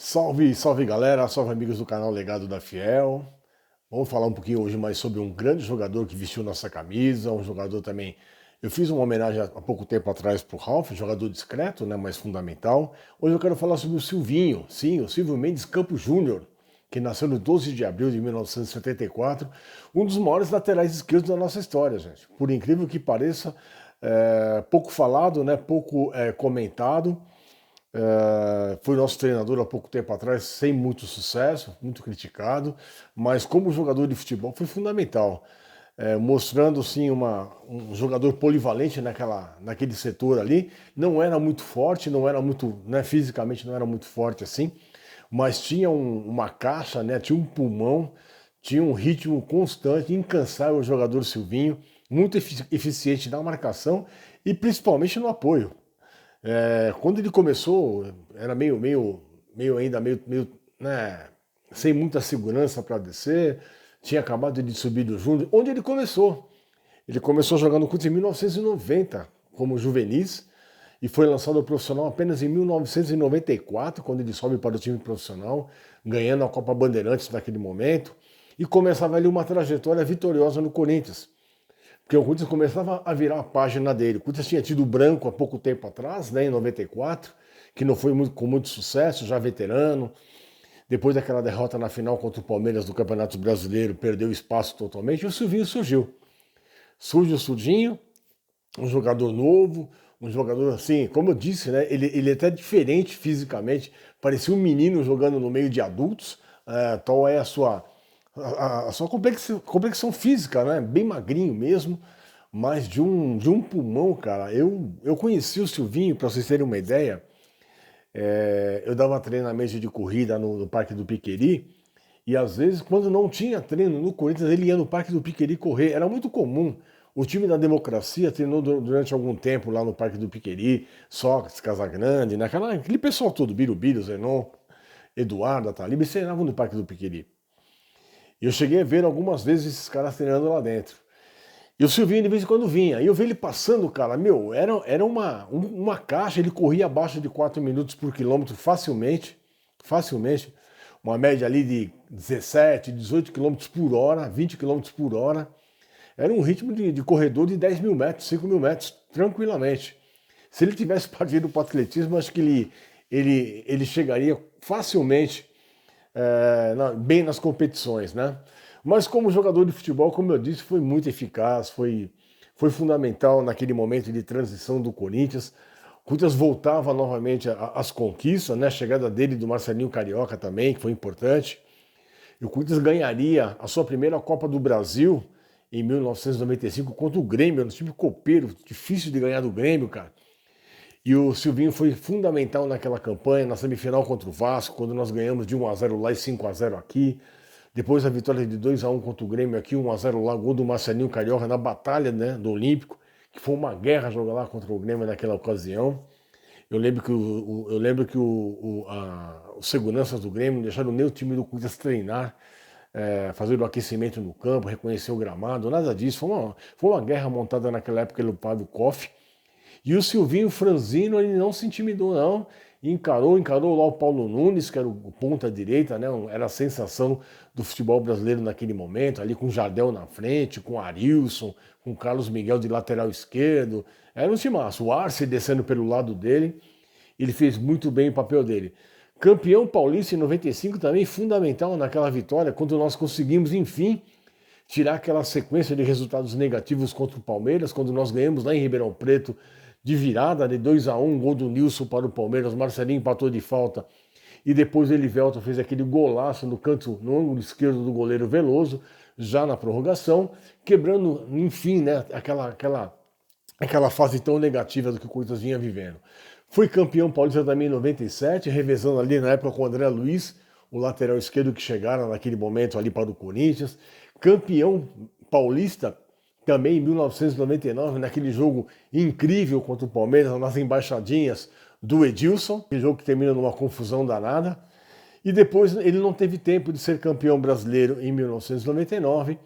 Salve, salve galera, salve amigos do canal Legado da Fiel. Vamos falar um pouquinho hoje mais sobre um grande jogador que vestiu nossa camisa, um jogador também. Eu fiz uma homenagem há pouco tempo atrás para o Ralf, jogador discreto, né, mas fundamental. Hoje eu quero falar sobre o Silvinho, sim, o Silvio Mendes Campos Júnior, que nasceu no 12 de abril de 1974, um dos maiores laterais esquerdos da nossa história, gente. Por incrível que pareça, pouco falado, né, pouco comentado. Foi nosso treinador há pouco tempo atrás, sem muito sucesso, muito criticado, mas como jogador de futebol foi fundamental, mostrando sim um jogador polivalente naquele setor ali. Não era muito forte, não era muito, né, fisicamente não era muito forte assim, mas tinha uma caixa, né, tinha um pulmão, tinha um ritmo constante, incansável o jogador Silvinho, muito eficiente na marcação e principalmente no apoio. Quando ele começou, era meio ainda, né, sem muita segurança para descer, tinha acabado de subir do Júnior. Onde ele começou? Ele começou jogando no Corinthians em 1990, como juvenis, e foi lançado ao profissional apenas em 1994, quando ele sobe para o time profissional, ganhando a Copa Bandeirantes naquele momento, e começava ali uma trajetória vitoriosa no Corinthians. Porque o Corinthians começava a virar a página dele. O Corinthians tinha tido o Branco há pouco tempo atrás, né, em 94, que não foi com muito sucesso, já veterano. Depois daquela derrota na final contra o Palmeiras do Campeonato Brasileiro, perdeu espaço totalmente, e o Silvinho surgiu. Surge o Sudinho, um jogador novo, um jogador assim, como eu disse, né, ele é até diferente fisicamente, parecia um menino jogando no meio de adultos, tal é a sua complexão física, né? Bem magrinho mesmo, mas de um pulmão, cara. Eu conheci o Silvinho, para vocês terem uma ideia, eu dava treinamento de corrida no Parque do Piqueri, e às vezes, quando não tinha treino no Corinthians, ele ia no Parque do Piqueri correr. Era muito comum. O time da Democracia treinou durante algum tempo lá no Parque do Piqueri, Sócrates, Casagrande, né? Aquele pessoal todo, Birubiru, Zenon, Eduardo, Ataliba, eles treinavam no Parque do Piqueri. E eu cheguei a ver algumas vezes esses caras treinando lá dentro. E o Silvinho de vez em quando vinha. E eu vi ele passando, cara, meu, era uma caixa, ele corria abaixo de 4 minutos por quilômetro facilmente, facilmente. Uma média ali de 17, 18 quilômetros por hora, 20 quilômetros por hora. Era um ritmo de corredor de 10 mil metros, 5 mil metros, tranquilamente. Se ele tivesse partido para o atletismo, acho que ele chegaria facilmente bem nas competições, né? Mas como jogador de futebol, como eu disse, foi muito eficaz, foi fundamental naquele momento de transição do Corinthians. O Corinthians voltava novamente às conquistas, né? A chegada dele e do Marcelinho Carioca também, que foi importante. E o Corinthians ganharia a sua primeira Copa do Brasil em 1995 contra o Grêmio, era um time copeiro, difícil de ganhar do Grêmio, cara. E o Silvinho foi fundamental naquela campanha, na semifinal contra o Vasco, quando nós ganhamos de 1-0 lá e 5-0 aqui. Depois a vitória de 2-1 contra o Grêmio aqui, 1-0 lá, gol do Marcelinho Carioca na batalha, né, do Olímpico, que foi uma guerra jogar lá contra o Grêmio naquela ocasião. Eu lembro que, os seguranças do Grêmio não deixaram nem o time do Corinthians treinar, fazer o aquecimento no campo, reconhecer o gramado, nada disso. Foi uma guerra montada naquela época pelo Pablo Koff. E o Silvinho Franzino, ele não se intimidou, não. Encarou lá o Paulo Nunes, que era o ponta direita, né? Era a sensação do futebol brasileiro naquele momento, ali com o Jardel na frente, com o Arilson, com o Carlos Miguel de lateral esquerdo. Era um timaço. O Arce descendo pelo lado dele, ele fez muito bem o papel dele. Campeão paulista em 95 também, fundamental naquela vitória, quando nós conseguimos, enfim, tirar aquela sequência de resultados negativos contra o Palmeiras, quando nós ganhamos lá em Ribeirão Preto de virada, de 2-1, gol do Nilson para o Palmeiras, Marcelinho empatou de falta, e depois Elivelton fez aquele golaço no canto, no ângulo esquerdo do goleiro Veloso, já na prorrogação, quebrando, enfim, né, aquela fase tão negativa do que o Corinthians vinha vivendo. Foi campeão paulista também em 97, revezando ali na época com o André Luiz, o lateral esquerdo que chegaram naquele momento ali para o Corinthians. Campeão paulista também em 1999, naquele jogo incrível contra o Palmeiras, nas embaixadinhas do Edilson, aquele jogo que termina numa confusão danada. E depois ele não teve tempo de ser campeão brasileiro em 1999,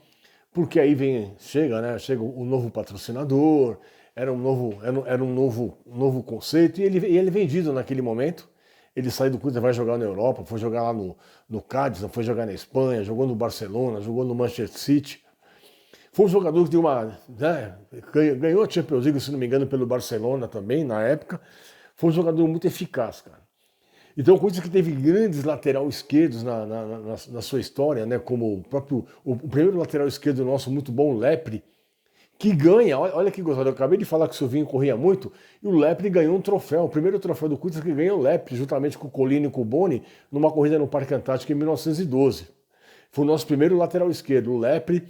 porque aí chega o novo patrocinador, era um novo conceito, e ele é vendido naquele momento. ele saiu do Corinthians, vai jogar na Europa, foi jogar lá no Cádiz, foi jogar na Espanha, jogou no Barcelona, jogou no Manchester City. Foi um jogador que deu uma, né, ganhou a Champions League, se não me engano, pelo Barcelona também, na época. Foi um jogador muito eficaz, cara. Então, coisa que teve grandes lateral esquerdos na sua história, né? Como o primeiro lateral esquerdo nosso, muito bom, o Lepre, que ganha, olha que gozado, eu acabei de falar que o Silvinho corria muito, e o Lepre ganhou um troféu, o primeiro troféu do Corinthians que ganhou o Lepre, juntamente com o Colino e com o Boni, numa corrida no Parque Antártico em 1912. Foi o nosso primeiro lateral esquerdo, o Lepre.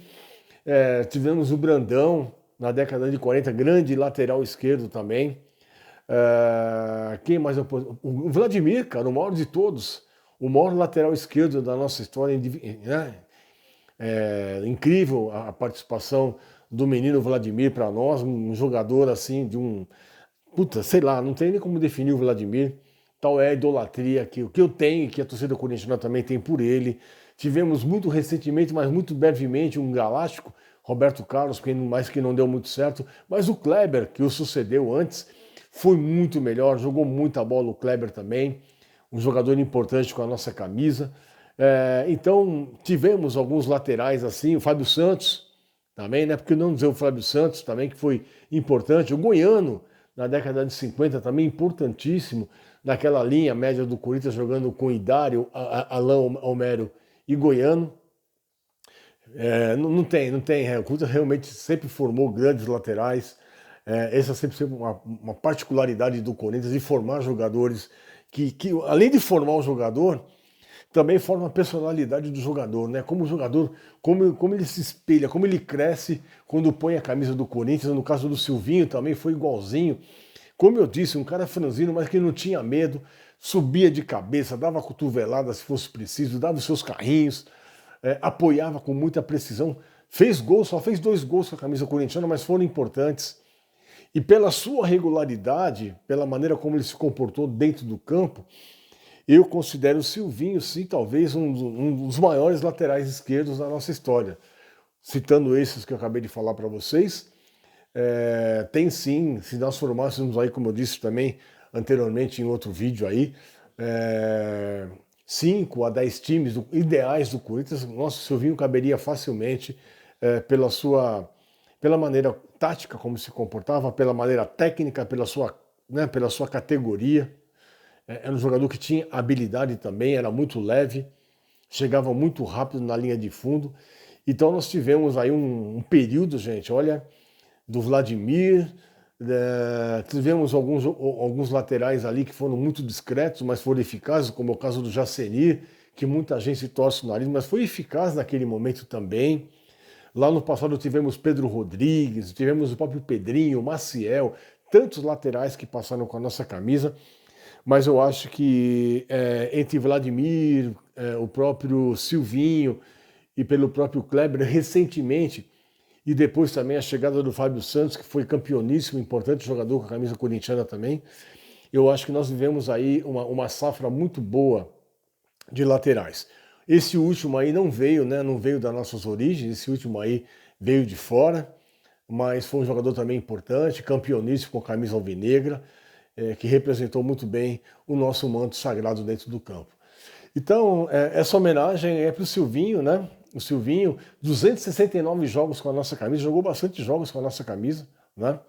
Tivemos o Brandão, na década de 40, grande lateral esquerdo também. Quem mais? O Vladimir, cara, o maior de todos, o maior lateral esquerdo da nossa história, né? Incrível a participação do menino Vladimir para nós, um jogador assim de um... Puta, sei lá, não tem nem como definir o Vladimir. Tal é a idolatria que eu tenho, que a torcida corintiana também tem por ele. Tivemos muito recentemente, mas muito brevemente, um galáctico, Roberto Carlos, mas que não deu muito certo. Mas o Kleber, que o sucedeu antes, foi muito melhor, jogou muita bola o Kleber também, um jogador importante com a nossa camisa. Então, tivemos alguns laterais assim, o Fábio Santos também, né? Porque não dizer o Fábio Santos também, que foi importante. O Goiano, na década de 50, também importantíssimo, naquela linha média do Corinthians, jogando com Idário, Alain, Homero e Goiano. Não tem. O Corinthians realmente sempre formou grandes laterais. Essa sempre foi uma particularidade do Corinthians, de formar jogadores que, além de formar o jogador, também forma a personalidade do jogador, né? Como o jogador, como ele se espelha, como ele cresce quando põe a camisa do Corinthians. No caso do Silvinho também foi igualzinho. Como eu disse, um cara franzino, mas que não tinha medo, subia de cabeça, dava cotovelada se fosse preciso, dava os seus carrinhos, apoiava com muita precisão, fez gol, só fez 2 gols com a camisa corintiana, mas foram importantes. E pela sua regularidade, pela maneira como ele se comportou dentro do campo, eu considero o Silvinho, sim, talvez um dos maiores laterais esquerdos da nossa história. Citando esses que eu acabei de falar para vocês, tem sim, se nós formássemos aí, como eu disse também anteriormente em outro vídeo aí, 5 a 10 times ideais do Corinthians, nosso Silvinho caberia facilmente pela maneira tática como se comportava, pela maneira técnica, pela sua categoria. Era um jogador que tinha habilidade também, era muito leve, chegava muito rápido na linha de fundo. Então nós tivemos aí um período, gente, olha, do Vladimir, tivemos alguns laterais ali que foram muito discretos, mas foram eficazes, como é o caso do Jacenir, que muita gente torce o nariz, mas foi eficaz naquele momento também. Lá no passado tivemos Pedro Rodrigues, tivemos o próprio Pedrinho, Maciel, tantos laterais que passaram com a nossa camisa, mas eu acho que entre Vladimir, o próprio Silvinho e pelo próprio Kleber recentemente, e depois também a chegada do Fábio Santos, que foi campeoníssimo, importante jogador com a camisa corintiana também, eu acho que nós vivemos aí uma safra muito boa de laterais. Esse último aí não veio, né? Não veio das nossas origens, esse último aí veio de fora, mas foi um jogador também importante, campeoníssimo com a camisa alvinegra, que representou muito bem o nosso manto sagrado dentro do campo. Então, essa homenagem é para o Silvinho, né? O Silvinho, 269 jogos com a nossa camisa, jogou bastante jogos com a nossa camisa, né?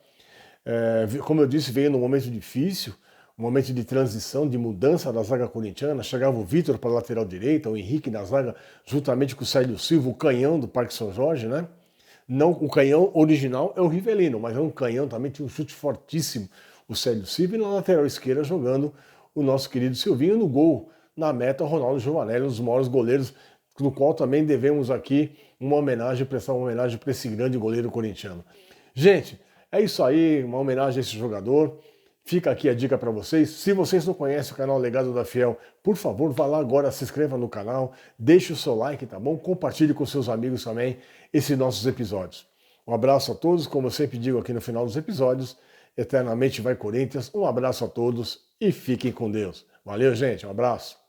Como eu disse, veio num momento difícil, um momento de transição, de mudança da zaga corintiana. Chegava o Vitor para a lateral direita, o Henrique na zaga, juntamente com o Célio Silva, o canhão do Parque São Jorge, né? Não, o canhão original é o Rivelino, mas é um canhão, também tinha um chute fortíssimo, o Célio Silva, e na lateral esquerda jogando o nosso querido Silvinho, no gol, na meta, o Ronaldo Giovanelli, um dos maiores goleiros, no qual também devemos aqui prestar uma homenagem para esse grande goleiro corintiano. Gente, é isso aí, uma homenagem a esse jogador. Fica aqui a dica para vocês. Se vocês não conhecem o canal Legado da Fiel, por favor, vá lá agora, se inscreva no canal, deixe o seu like, tá bom? Compartilhe com seus amigos também esses nossos episódios. Um abraço a todos, como eu sempre digo aqui no final dos episódios, eternamente vai Corinthians. Um abraço a todos e fiquem com Deus. Valeu, gente, um abraço.